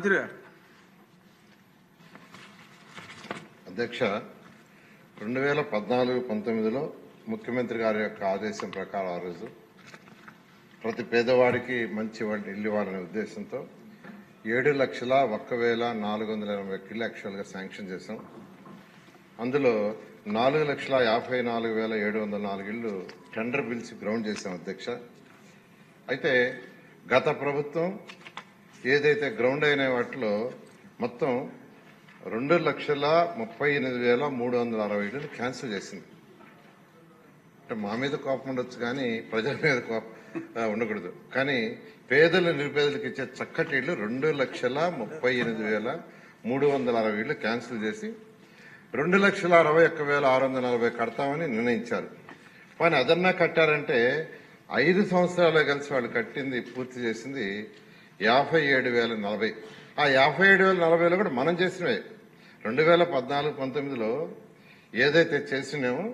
మంత్రి గారు. అధ్యక్ష, 2014-19లో ముఖ్యమంత్రి గారి యొక్క ఆదేశం ప్రకారం ఆ రోజు ప్రతి పేదవాడికి మంచి ఇల్లు ఇవ్వాలనే ఉద్దేశంతో 7,01,480 ఇళ్ళు యాక్చువల్గా శాంక్షన్ చేశాం. అందులో 4,54,704 ఇళ్ళు టెండర్ పిలిచి గ్రౌండ్ చేశాం అధ్యక్ష. అయితే గత ప్రభుత్వం ఏదైతే గ్రౌండ్ అయిన వాటిలో మొత్తం 2,38,360 ఇళ్ళు క్యాన్సిల్ చేసింది. అంటే మా మీద కోపం ఉండొచ్చు కానీ ప్రజల మీద కోపం ఉండకూడదు. కానీ పేదలు నిరుపేదలకు ఇచ్చే చక్కటి ఇళ్ళు 2,38,360 ఇళ్ళు క్యాన్సిల్ చేసి 2,61,640 కడతామని నిర్ణయించారు. కానీ అదన్నా కట్టారంటే 5 సంవత్సరాలు కలిసి వాళ్ళు కట్టింది పూర్తి చేసింది 57,040. ఆ 57,040లో కూడా మనం చేసినవే 2014-19లో ఏదైతే చేసినామో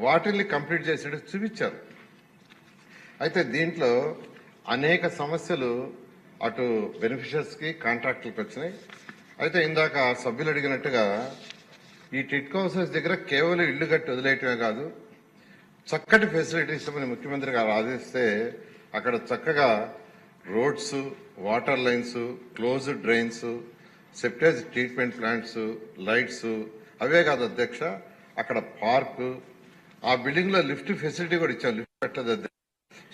వాటిని కంప్లీట్ చేసినట్టు చూపించారు. అయితే దీంట్లో అనేక సమస్యలు అటు బెనిఫిషియర్స్ కి కాంట్రాక్టులకు వచ్చినాయి. అయితే ఇందాక సభ్యులు అడిగినట్టుగా ఈ టిట్కో హౌసెస్ దగ్గర కేవలం ఇళ్లు కట్టి వదిలేయటమే కాదు, చక్కటి ఫెసిలిటీస్ అని ముఖ్యమంత్రి గారు ఆదేశిస్తే అక్కడ చక్కగా roads, water lines, closed drains, septage treatment plants, lights, అవే కాదు అధ్యక్ష, అక్కడ పార్క్, ఆ బిల్డింగ్ లో లిఫ్ట్ ఫెసిలిటీ కూడా ఇచ్చాం. లిఫ్ట్ పెట్టదు.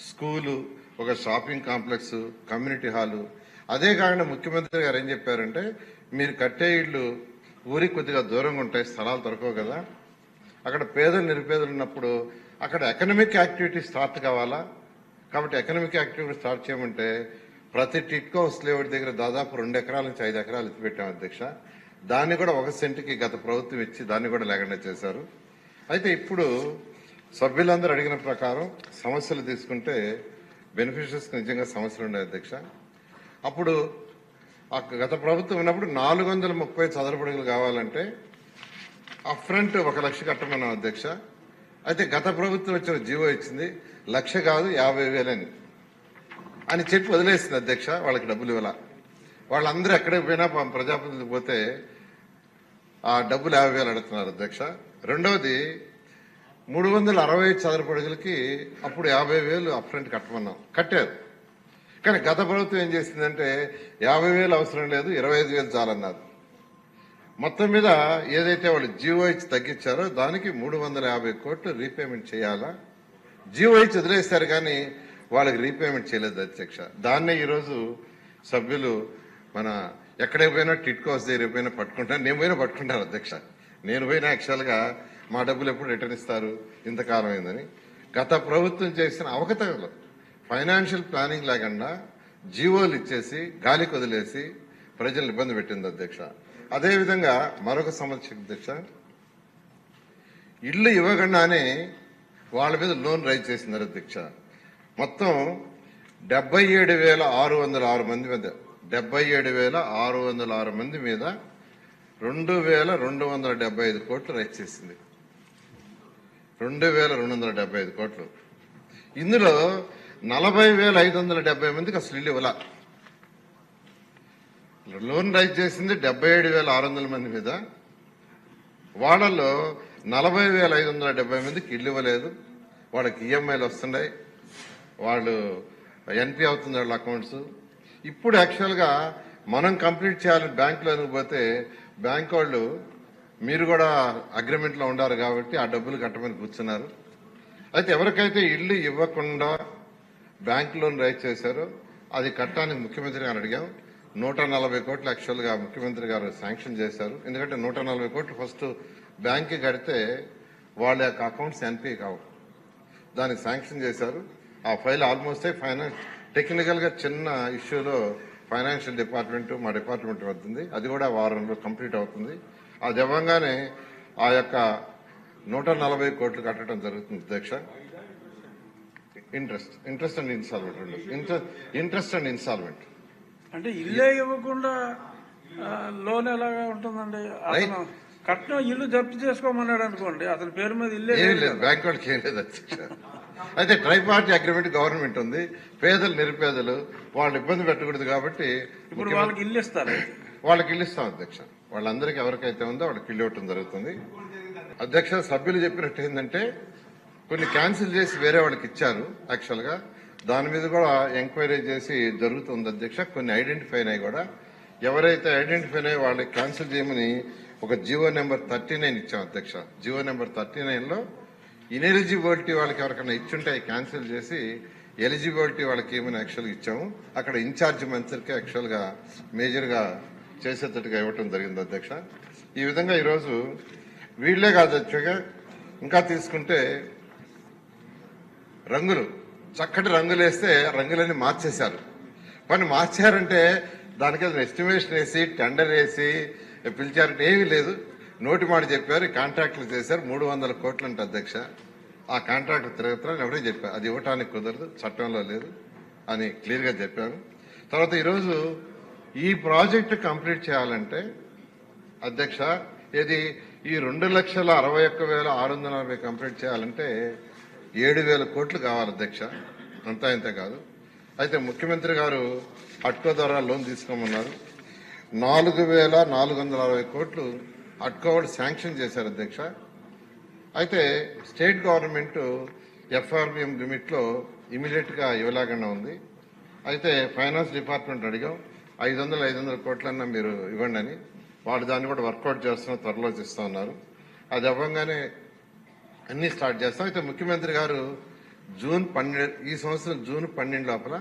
స్కూలు, ఒక షాపింగ్ కాంప్లెక్స్, కమ్యూనిటీ హాలు. అదే కాకుండా ముఖ్యమంత్రి గారు ఏం చెప్పారంటే, మీరు కట్టే ఇళ్లు ఊరికి కొద్దిగా దూరంగా ఉంటాయి, స్థలాలు దొరకవు కదా, అక్కడ పేదలు నిరుపేదలు ఉన్నప్పుడు అక్కడ ఎకనామిక్ యాక్టివిటీ స్టార్ట్ కావాలా, కాబట్టి ఎకనామిక్ యాక్టివిటీ స్టార్ట్ చేయమంటే ప్రతి టిట్కో హౌస్ లేఅవుట్ దగ్గర దాదాపు 2 ఎకరాల నుంచి 5 ఎకరాలు ఎత్తిపెట్టాం అధ్యక్ష. దాన్ని కూడా 1 సెంటుకి గత ప్రభుత్వం ఇచ్చి దాన్ని కూడా లేకుండా చేశారు. అయితే ఇప్పుడు సభ్యులందరూ అడిగిన ప్రకారం సమస్యలు తీసుకుంటే బెనిఫిషియర్స్ నిజంగా సమస్యలు ఉన్నాయి అధ్యక్ష. అప్పుడు గత ప్రభుత్వం ఉన్నప్పుడు 430 చదరపు అడుగులు కావాలంటే అప్ఫ్రంట్ 1 లక్ష కట్టమన్నాం అధ్యక్ష. అయితే గత ప్రభుత్వం వచ్చిన జీవో ఇచ్చింది 1 లక్ష కాదు 50,000 అని చెప్పి వదిలేసింది అధ్యక్ష. వాళ్ళకి డబ్బులు ఇవ్వాల. వాళ్ళందరూ ఎక్కడికి పోయినా ప్రజాప్రతినిధులకు పోతే ఆ డబ్బులు 50,000 అడుగుతున్నారు అధ్యక్ష. రెండవది 360 చదరపు అడుగులకి అప్పుడు 50,000 అప్ఫ్రంట్ కట్టమన్నాం, కట్టారు. కానీ గత ప్రభుత్వం ఏం చేసిందంటే 50,000 అవసరం లేదు, 25,000 చాలన్నారు. మొత్తం మీద ఏదైతే వాళ్ళు జీవో ఇచ్చి తగ్గించారో దానికి 350 కోట్లు రీపేమెంట్ చేయాలా. జీవో ఇచ్చి వదిలేస్తారు కానీ వాళ్ళకి రీపేమెంట్ చేయలేదు అధ్యక్ష. దాన్నే ఈరోజు సభ్యులు మన ఎక్కడికి పోయినా టిట్కో హౌస్ దగ్గర పోయినా పట్టుకుంటాను, నేను పోయినా పట్టుకుంటాను అధ్యక్ష. నేను పోయినా యాక్చువల్గా మా డబ్బులు ఎప్పుడు రిటర్న్ ఇస్తారు, ఇంతకాలం అయిందని. గత ప్రభుత్వం చేసిన అవకతవకలు, ఫైనాన్షియల్ ప్లానింగ్ లేకుండా జీవోలు ఇచ్చేసి గాలికి వదిలేసి ప్రజలను ఇబ్బంది పెట్టింది అధ్యక్ష. అదేవిధంగా మరొక సమస్య అధ్యక్ష, ఇళ్లు ఇవ్వకుండానే వాళ్ళ మీద లోన్ రైజ్ చేసినారు అధ్యక్ష. మొత్తం 77,606 మంది మీద 77,606 మంది మీద 2,275 కోట్లు రైజ్ చేసింది. 2,275 కోట్లు. ఇందులో 40,570 మందికి అసలు ఇల్లు ఇవ్వాల. లోన్ రైజ్ చేసింది 77,600 మంది మీద. వాళ్ళలో 40,570 మందికి ఇల్లు ఇవ్వలేదు. వాళ్ళకి ఈఎంఐలు వస్తున్నాయి, వాళ్ళు ఎన్పి అవుతుంది వాళ్ళ అకౌంట్స్. ఇప్పుడు యాక్చువల్గా మనం కంప్లీట్ చేయాలని బ్యాంకులోకి పోతే బ్యాంక్ వాళ్ళు మీరు కూడా అగ్రిమెంట్లో ఉండారు కాబట్టి ఆ డబ్బులు కట్టమని కూర్చున్నారు. అయితే ఎవరికైతే ఇల్లు ఇవ్వకుండా బ్యాంక్ లోన్ రైజ్ చేశారో అది కట్టడానికి ముఖ్యమంత్రి గారు అడిగాం. 140 కోట్లు యాక్చువల్గా ముఖ్యమంత్రి గారు శాంక్షన్ చేశారు. ఎందుకంటే 140 కోట్లు ఫస్ట్ బ్యాంక్కి కడితే వాళ్ళ యొక్క అకౌంట్స్ ఎన్పి కావు, దానికి శాంక్షన్ చేశారు. ఆ ఫైల్ ఆల్మోస్ట్ ఫైనాన్స్ టెక్నికల్ గా చిన్న ఇష్యూలో ఫైనాన్షియల్ డిపార్ట్మెంట్ మా డిపార్ట్మెంట్ వస్తుంది, అది కూడా వారంలో కంప్లీట్ అవుతుంది. అది ఇవ్వగానే ఆ యొక్క 140 కోట్లు కట్టడం జరుగుతుంది అధ్యక్ష. Interest and instalment interest and instalment అంటే ఇల్లే ఇవ్వకుండా లోన్ ఎలాగా ఉంటుందండి? కట్నం ఇల్లు జప్తు చేసుకోమన్నాడు అనుకోండి, అతని పేరు మీద ఇల్లే బ్యాంక్ వాళ్ళకి ఏం లేదు అధ్యక్ష. అయితే ట్రైపార్టీ అగ్రిమెంట్ గవర్నమెంట్ ఉంది, పేదలు నిరుపేదలు వాళ్ళు ఇబ్బంది పెట్టకూడదు కాబట్టి ఇప్పుడు వాళ్ళకి ఇల్లు ఇస్తారు. వాళ్ళకి ఇల్లు ఇస్తాం అధ్యక్ష. వాళ్ళందరికీ ఎవరికైతే ఉందో వాళ్ళకి ఇల్లు ఇవ్వటం జరుగుతుంది అధ్యక్ష. సభ్యులు చెప్పినట్టు ఏంటంటే కొన్ని క్యాన్సిల్ చేసి వేరే వాళ్ళకి ఇచ్చారు యాక్చువల్ గా. దాని మీద కూడా ఎంక్వైరీ చేసి జరుగుతుంది అధ్యక్ష. కొన్ని ఐడెంటిఫై అయినాయి కూడా. ఎవరైతే ఐడెంటిఫై అయ్యాయో వాళ్ళకి క్యాన్సిల్ చేయమని ఒక జియో నెంబర్ 39 ఇచ్చాం అధ్యక్ష. జియో నెంబర్ 39లో ఇన్ఎలిజిబిలిటీ వాళ్ళకి ఎవరికైనా ఇచ్చుంటే క్యాన్సిల్ చేసి ఎలిజిబిలిటీ వాళ్ళకి ఏమైనా యాక్చువల్గా ఇచ్చాము. అక్కడ ఇన్ఛార్జ్ మంత్రికి యాక్చువల్ గా మేజర్ గా చేసేటట్టుగా ఇవ్వటం జరిగింది అధ్యక్ష. ఈ విధంగా ఈరోజు వీళ్లే కాదు అధ్యక్ష, ఇంకా తీసుకుంటే రంగులు చక్కటి రంగులు వేస్తే రంగులన్నీ మార్చేశారు. పని మార్చారంటే దానికి ఎస్టిమేషన్ వేసి టెండర్ వేసి పిలిచారంటే ఏమీ లేదు. నోటి మాట చెప్పారు, కాంట్రాక్టులు చేశారు. 300 కోట్లు అంటే అధ్యక్ష. ఆ కాంట్రాక్ట్ తిరుగుతారని ఎవరే చెప్పారు. అది ఇవ్వటానికి కుదరదు, చట్టంలో లేదు అని క్లియర్ గా చెప్పారు. తర్వాత ఈరోజు ఈ ప్రాజెక్టు కంప్లీట్ చేయాలంటే అధ్యక్ష ఇది ఈ 2,61,640 కంప్లీట్ చేయాలంటే 7,000 కోట్లు కావాలి అధ్యక్ష. అంతా ఇంత కాదు. అయితే ముఖ్యమంత్రి గారు అట్కో ద్వారా లోన్ తీసుకోమన్నారు. 4,460 కోట్లు అట్కో వాళ్ళు శాంక్షన్ చేశారు అధ్యక్ష. అయితే స్టేట్ గవర్నమెంట్ ఎఫ్ఆర్బిఎం లిమిట్ లో ఇమీడియట్ గా ఇవ్వలేకుండా ఉంది. అయితే ఫైనాన్స్ డిపార్ట్మెంట్ అడిగాం 500 కోట్లన్నా మీరు ఇవ్వండి అని. వాళ్ళు దాన్ని కూడా వర్కౌట్ చేస్తున్నారు, త్వరలో ఇస్తా ఉన్నారు. అది అవ్వగానే అన్ని స్టార్ట్ చేస్తాం. అయితే ముఖ్యమంత్రి గారు ఈ సంవత్సరం జూన్ 12 లోపల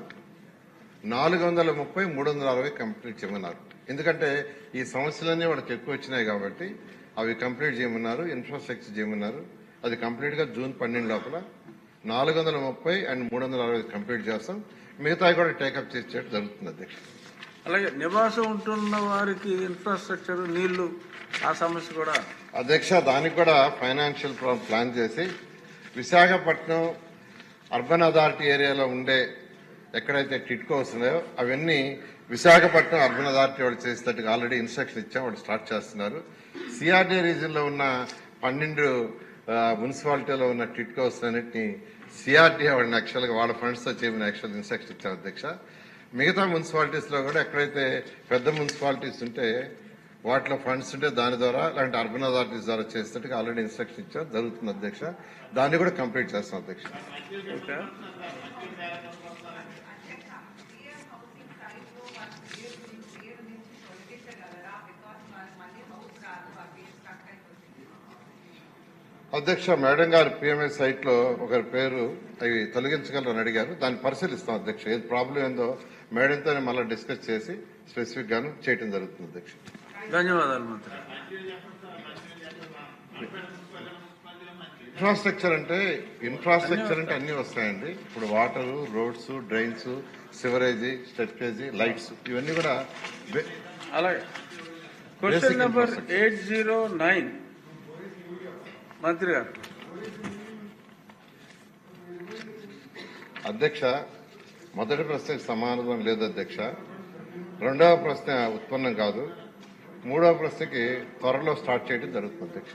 430, 360 కంప్లీట్ చేయమన్నారు. ఎందుకంటే ఈ సమస్యలన్నీ వాళ్ళకి ఎక్కువ వచ్చినాయి కాబట్టి అవి కంప్లీట్ చేయమన్నారు, ఇన్ఫ్రాస్ట్రక్చర్ చేయమన్నారు. అది కంప్లీట్ గా జూన్ 12 లోపల 430 అండ్ 360 కంప్లీట్ చేస్తాం. మిగతా కూడా టేకప్ చేసేట్టు జరుగుతుంది అధ్యక్ష. అలాగే నివాసం ఉంటున్న వారికి ఇన్ఫ్రాస్ట్రక్చర్, నీళ్లు, ఆ సమస్య కూడా అధ్యక్ష దానికి కూడా ఫైనాన్షియల్ ప్లాన్ చేసి విశాఖపట్నం అర్బన్ అథారిటీ ఏరియాలో ఉండే ఎక్కడైతే టిట్కోస్ ఉన్నాయో అవన్నీ విశాఖపట్నం అర్బన్ అథారిటీ వాళ్ళు చేసేటట్టుగా ఆల్రెడీ ఇన్స్ట్రక్షన్ ఇచ్చాం. వాళ్ళు స్టార్ట్ చేస్తున్నారు. సిఆర్డీ రీజన్ లో ఉన్న 12 మున్సిపాలిటీలో ఉన్న టిట్కోస్ అన్నింటినీ సిఆర్డీ వాళ్ళని యాక్చువల్ గా వాళ్ళ ఫండ్స్ తో చేయమని యాక్చువల్ ఇన్స్ట్రక్షన్ ఇచ్చాం అధ్యక్ష. మిగతా మున్సిపాలిటీస్ లో కూడా ఎక్కడైతే పెద్ద మున్సిపాలిటీస్ ఉంటే వాటిలో ఫండ్స్ ఉంటే దాని ద్వారా అలాంటి అర్బన్ అథారిటీస్ ద్వారా చేసేటట్టుగా ఆల్రెడీ ఇన్స్ట్రక్షన్ ఇచ్చాం. జరుగుతుంది అధ్యక్ష. దాన్ని కూడా కంప్లీట్ చేస్తాం అధ్యక్ష. అధ్యక్ష మేడం గారు పిఎంఎస్ సైట్ లో ఒకరి పేరు అవి తొలగించగలరని అడిగారు. దాన్ని పరిశీలిస్తాం అధ్యక్ష. ఏది ప్రాబ్లం ఏందో మేడంతోనే మళ్ళీ డిస్కస్ చేసి స్పెసిఫిక్ గాను చేయడం జరుగుతుంది అధ్యక్ష. ధన్యవాదాలు మంత్రి. ఇన్ఫ్రాస్ట్రక్చర్ అంటే అన్ని వస్తాయండి. ఇప్పుడు water, roads, drains, sewerage, septage, lights ఇవన్నీ కూడా. అలాగే క్వశ్చన్ నెంబర్ 809 మంత్రి గారు. అధ్యక్ష మొదటి ప్రశ్నకు సమాధానం లేదు అధ్యక్ష. రెండవ ప్రశ్న ఉత్పన్నం కాదు. మూడవ ప్రశ్నకి త్వరలో స్టార్ట్ చేయడం జరుగుతుంది అధ్యక్ష.